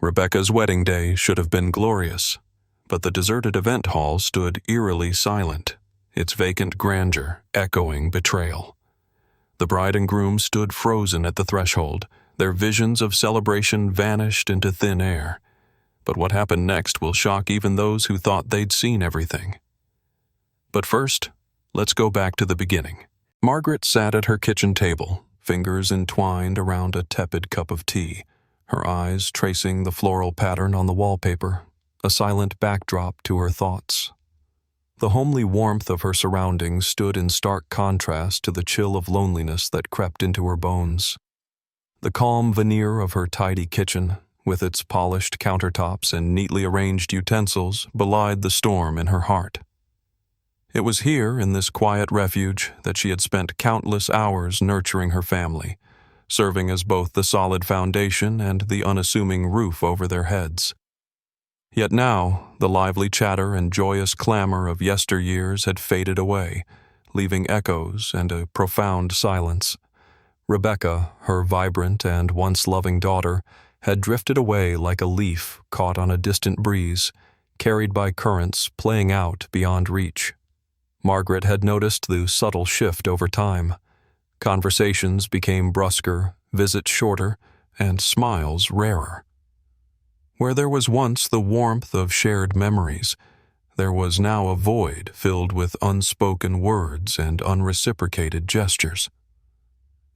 Rebecca's wedding day should have been glorious, but the deserted event hall stood eerily silent, its vacant grandeur echoing betrayal. The bride and groom stood frozen at the threshold, their visions of celebration vanished into thin air. But what happened next will shock even those who thought they'd seen everything. But first, let's go back to the beginning. Margaret sat at her kitchen table, fingers entwined around a tepid cup of tea, her eyes tracing the floral pattern on the wallpaper, a silent backdrop to her thoughts. The homely warmth of her surroundings stood in stark contrast to the chill of loneliness that crept into her bones. The calm veneer of her tidy kitchen, with its polished countertops and neatly arranged utensils, belied the storm in her heart. It was here, in this quiet refuge, that she had spent countless hours nurturing her family, serving as both the solid foundation and the unassuming roof over their heads. Yet now, the lively chatter and joyous clamor of yesteryears had faded away, leaving echoes and a profound silence. Rebecca, her vibrant and once loving daughter, had drifted away like a leaf caught on a distant breeze, carried by currents playing out beyond reach. Margaret had noticed the subtle shift over time. Conversations became brusquer, visits shorter, and smiles rarer. Where there was once the warmth of shared memories, there was now a void filled with unspoken words and unreciprocated gestures.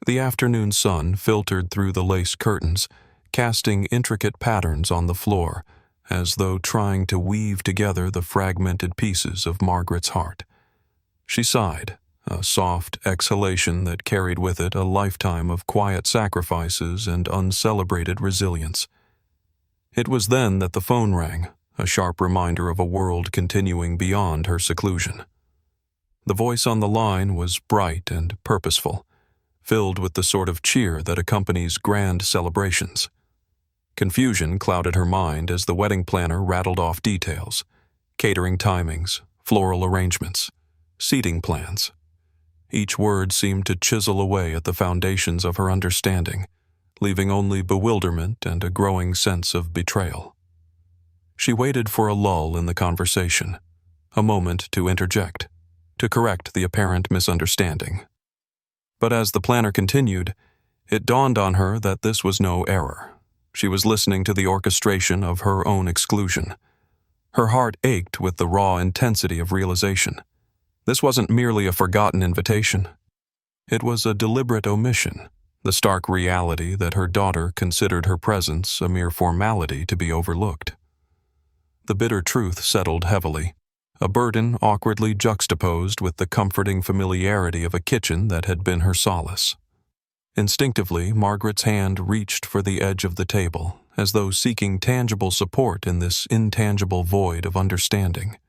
The afternoon sun filtered through the lace curtains, casting intricate patterns on the floor, as though trying to weave together the fragmented pieces of Margaret's heart. She sighed, a soft exhalation that carried with it a lifetime of quiet sacrifices and uncelebrated resilience. It was then that the phone rang, a sharp reminder of a world continuing beyond her seclusion. The voice on the line was bright and purposeful, filled with the sort of cheer that accompanies grand celebrations. Confusion clouded her mind as the wedding planner rattled off details: catering timings, floral arrangements, seating plans. Each word seemed to chisel away at the foundations of her understanding, leaving only bewilderment and a growing sense of betrayal. She waited for a lull in the conversation, a moment to interject, to correct the apparent misunderstanding. But as the planner continued, it dawned on her that this was no error. She was listening to the orchestration of her own exclusion. Her heart ached with the raw intensity of realization. This wasn't merely a forgotten invitation. It was a deliberate omission, the stark reality that her daughter considered her presence a mere formality to be overlooked. The bitter truth settled heavily, a burden awkwardly juxtaposed with the comforting familiarity of a kitchen that had been her solace. Instinctively, Margaret's hand reached for the edge of the table, as though seeking tangible support in this intangible void of understanding.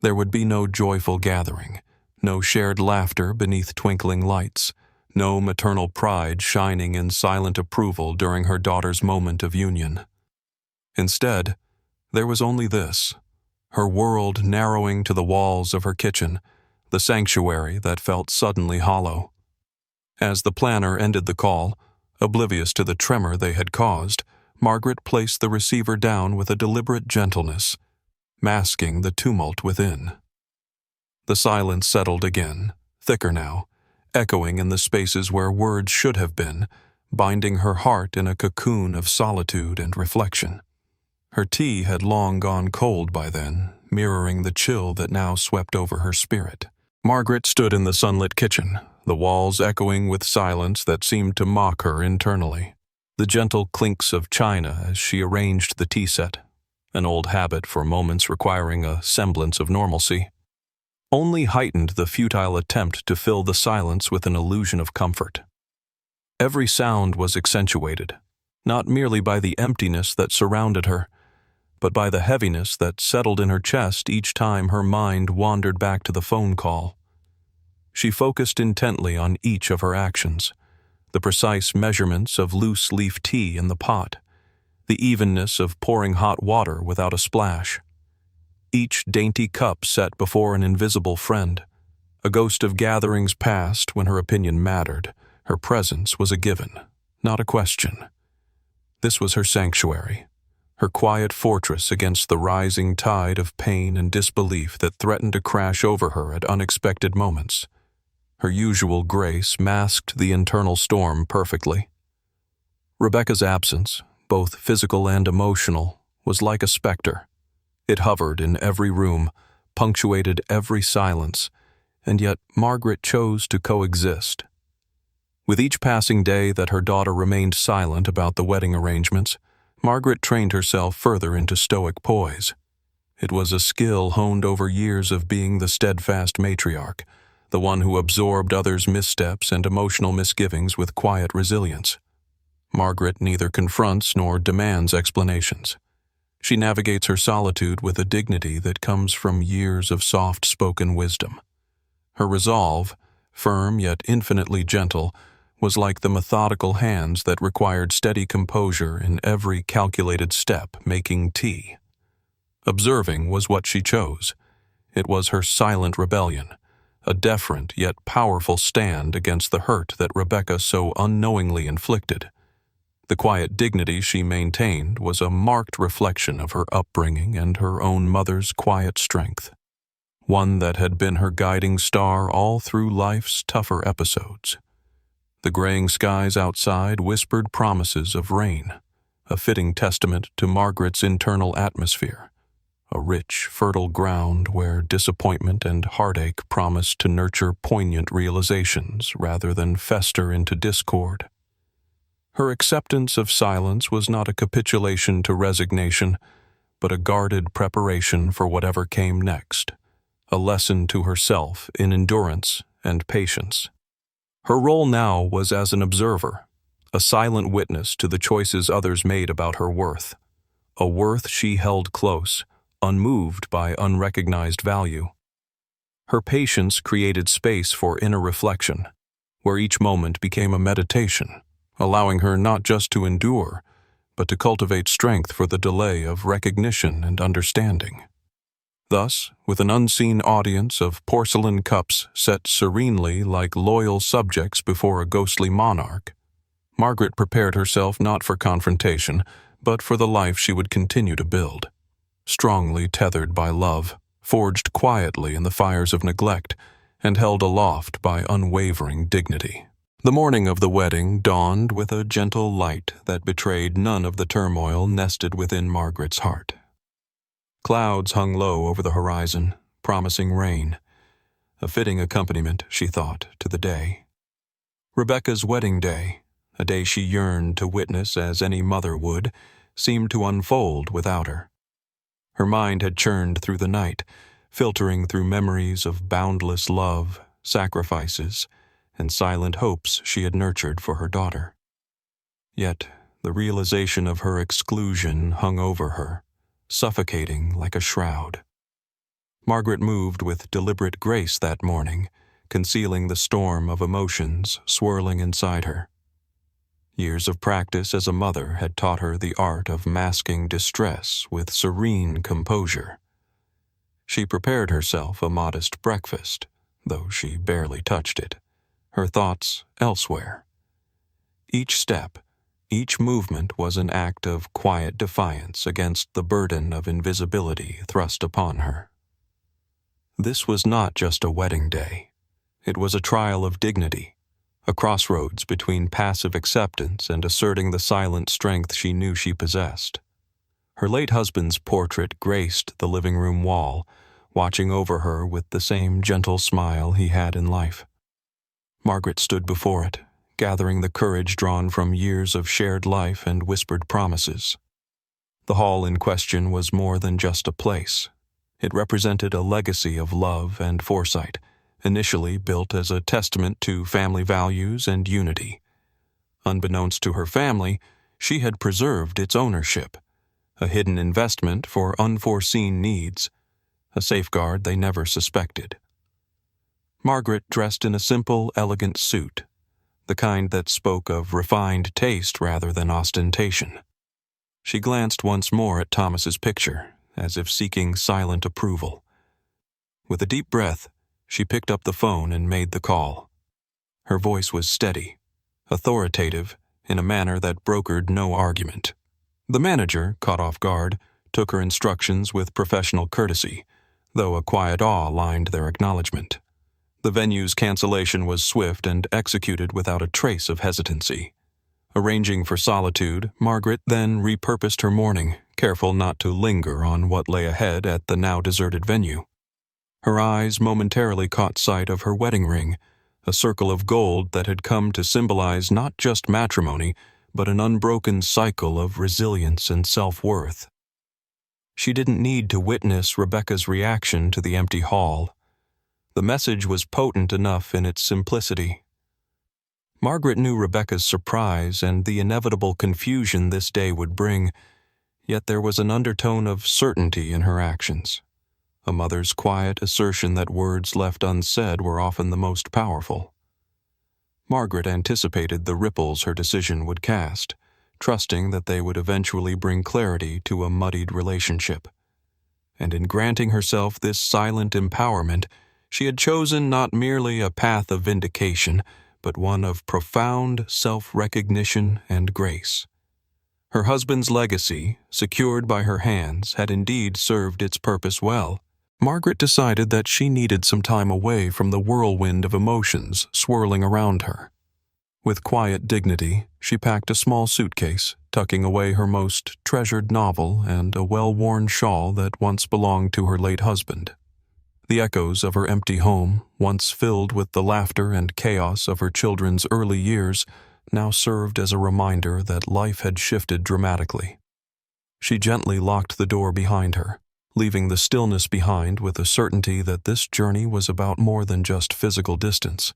There would be no joyful gathering, no shared laughter beneath twinkling lights, no maternal pride shining in silent approval during her daughter's moment of union. Instead, there was only this: her world narrowing to the walls of her kitchen, the sanctuary that felt suddenly hollow. As the planner ended the call, oblivious to the tremor they had caused, Margaret placed the receiver down with a deliberate gentleness, masking the tumult within. The silence settled again, thicker now, echoing in the spaces where words should have been, binding her heart in a cocoon of solitude and reflection. Her tea had long gone cold by then, mirroring the chill that now swept over her spirit. Margaret stood in the sunlit kitchen, the walls echoing with silence that seemed to mock her internally. The gentle clinks of china as she arranged the tea set, an old habit for moments requiring a semblance of normalcy, only heightened the futile attempt to fill the silence with an illusion of comfort. Every sound was accentuated, not merely by the emptiness that surrounded her, but by the heaviness that settled in her chest each time her mind wandered back to the phone call. She focused intently on each of her actions: the precise measurements of loose-leaf tea in the pot, the evenness of pouring hot water without a splash, each dainty cup set before an invisible friend, a ghost of gatherings past when her opinion mattered. Her presence was a given, not a question. This was her sanctuary, her quiet fortress against the rising tide of pain and disbelief that threatened to crash over her at unexpected moments. Her usual grace masked the internal storm perfectly. Rebecca's absence, both physical and emotional, was like a specter. It hovered in every room, punctuated every silence, and yet Margaret chose to coexist. With each passing day that her daughter remained silent about the wedding arrangements, Margaret trained herself further into stoic poise. It was a skill honed over years of being the steadfast matriarch, the one who absorbed others' missteps and emotional misgivings with quiet resilience. Margaret neither confronts nor demands explanations. She navigates her solitude with a dignity that comes from years of soft-spoken wisdom. Her resolve, firm yet infinitely gentle, was like the methodical hands that required steady composure in every calculated step making tea. Observing was what she chose. It was her silent rebellion, a deferent yet powerful stand against the hurt that Rebecca so unknowingly inflicted. The quiet dignity she maintained was a marked reflection of her upbringing and her own mother's quiet strength, one that had been her guiding star all through life's tougher episodes. The graying skies outside whispered promises of rain, a fitting testament to Margaret's internal atmosphere, a rich, fertile ground where disappointment and heartache promised to nurture poignant realizations rather than fester into discord. Her acceptance of silence was not a capitulation to resignation, but a guarded preparation for whatever came next, a lesson to herself in endurance and patience. Her role now was as an observer, a silent witness to the choices others made about her worth, a worth she held close, unmoved by unrecognized value. Her patience created space for inner reflection, where each moment became a meditation, allowing her not just to endure, but to cultivate strength for the delay of recognition and understanding. Thus, with an unseen audience of porcelain cups set serenely like loyal subjects before a ghostly monarch, Margaret prepared herself not for confrontation, but for the life she would continue to build. Strongly tethered by love, forged quietly in the fires of neglect, and held aloft by unwavering dignity. The morning of the wedding dawned with a gentle light that betrayed none of the turmoil nested within Margaret's heart. Clouds hung low over the horizon, promising rain, a fitting accompaniment, she thought, to the day. Rebecca's wedding day, a day she yearned to witness as any mother would, seemed to unfold without her. Her mind had churned through the night, filtering through memories of boundless love, sacrifices, and silent hopes she had nurtured for her daughter. Yet the realization of her exclusion hung over her, suffocating like a shroud. Margaret moved with deliberate grace that morning, concealing the storm of emotions swirling inside her. Years of practice as a mother had taught her the art of masking distress with serene composure. She prepared herself a modest breakfast, though she barely touched it, her thoughts elsewhere. Each step, each movement was an act of quiet defiance against the burden of invisibility thrust upon her. This was not just a wedding day. It was a trial of dignity, a crossroads between passive acceptance and asserting the silent strength she knew she possessed. Her late husband's portrait graced the living room wall, watching over her with the same gentle smile he had in life. Margaret stood before it, gathering the courage drawn from years of shared life and whispered promises. The hall in question was more than just a place. It represented a legacy of love and foresight, initially built as a testament to family values and unity. Unbeknownst to her family, she had preserved its ownership, a hidden investment for unforeseen needs, a safeguard they never suspected. Margaret dressed in a simple, elegant suit, the kind that spoke of refined taste rather than ostentation. She glanced once more at Thomas's picture, as if seeking silent approval. With a deep breath, she picked up the phone and made the call. Her voice was steady, authoritative, in a manner that brokered no argument. The manager, caught off guard, took her instructions with professional courtesy, though a quiet awe lined their acknowledgement. The venue's cancellation was swift and executed without a trace of hesitancy. Arranging for solitude, Margaret then repurposed her morning, careful not to linger on what lay ahead at the now deserted venue. Her eyes momentarily caught sight of her wedding ring, a circle of gold that had come to symbolize not just matrimony, but an unbroken cycle of resilience and self-worth. She didn't need to witness Rebecca's reaction to the empty hall. The message was potent enough in its simplicity. Margaret knew Rebecca's surprise and the inevitable confusion this day would bring, yet there was an undertone of certainty in her actions. A mother's quiet assertion that words left unsaid were often the most powerful. Margaret anticipated the ripples her decision would cast, trusting that they would eventually bring clarity to a muddied relationship. And in granting herself this silent empowerment, she had chosen not merely a path of vindication, but one of profound self-recognition and grace. Her husband's legacy, secured by her hands, had indeed served its purpose well. Margaret decided that she needed some time away from the whirlwind of emotions swirling around her. With quiet dignity, she packed a small suitcase, tucking away her most treasured novel and a well-worn shawl that once belonged to her late husband. The echoes of her empty home, once filled with the laughter and chaos of her children's early years, now served as a reminder that life had shifted dramatically. She gently locked the door behind her, leaving the stillness behind with a certainty that this journey was about more than just physical distance.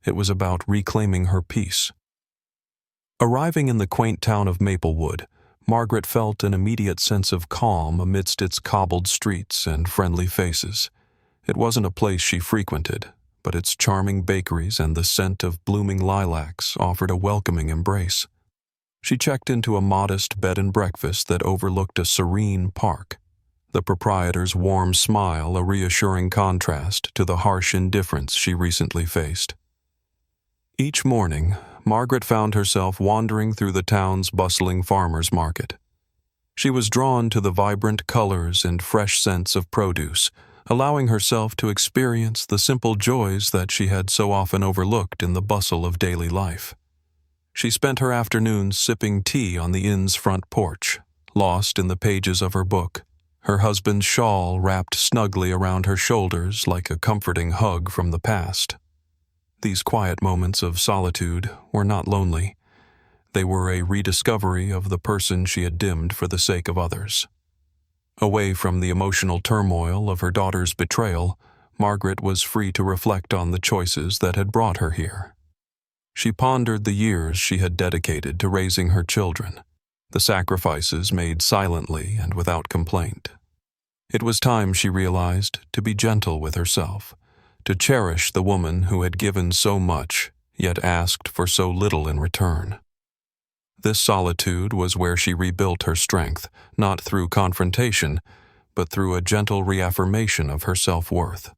It was about reclaiming her peace. Arriving in the quaint town of Maplewood, Margaret felt an immediate sense of calm amidst its cobbled streets and friendly faces. It wasn't a place she frequented, but its charming bakeries and the scent of blooming lilacs offered a welcoming embrace. She checked into a modest bed and breakfast that overlooked a serene park, the proprietor's warm smile a reassuring contrast to the harsh indifference she recently faced. Each morning, Margaret found herself wandering through the town's bustling farmers' market. She was drawn to the vibrant colors and fresh scents of produce, allowing herself to experience the simple joys that she had so often overlooked in the bustle of daily life. She spent her afternoons sipping tea on the inn's front porch, lost in the pages of her book, her husband's shawl wrapped snugly around her shoulders like a comforting hug from the past. These quiet moments of solitude were not lonely. They were a rediscovery of the person she had dimmed for the sake of others. Away from the emotional turmoil of her daughter's betrayal, Margaret was free to reflect on the choices that had brought her here. She pondered the years she had dedicated to raising her children, the sacrifices made silently and without complaint. It was time, she realized, to be gentle with herself, to cherish the woman who had given so much, yet asked for so little in return. This solitude was where she rebuilt her strength, not through confrontation, but through a gentle reaffirmation of her self-worth.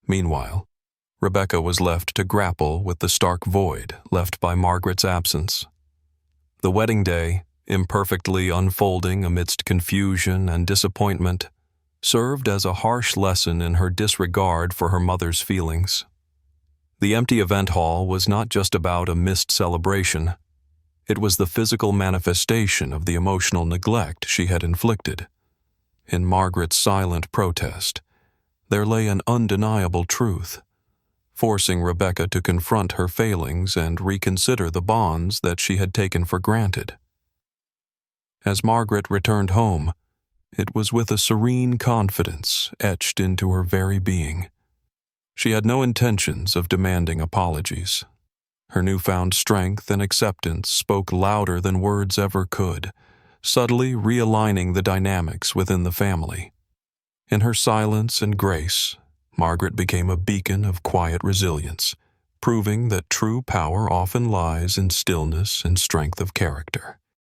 Meanwhile, Rebecca was left to grapple with the stark void left by Margaret's absence. The wedding day, imperfectly unfolding amidst confusion and disappointment, served as a harsh lesson in her disregard for her mother's feelings. The empty event hall was not just about a missed celebration. It was the physical manifestation of the emotional neglect she had inflicted. In Margaret's silent protest, there lay an undeniable truth, forcing Rebecca to confront her failings and reconsider the bonds that she had taken for granted. As Margaret returned home, it was with a serene confidence etched into her very being. She had no intentions of demanding apologies. Her newfound strength and acceptance spoke louder than words ever could, subtly realigning the dynamics within the family. In her silence and grace, Margaret became a beacon of quiet resilience, proving that true power often lies in stillness and strength of character.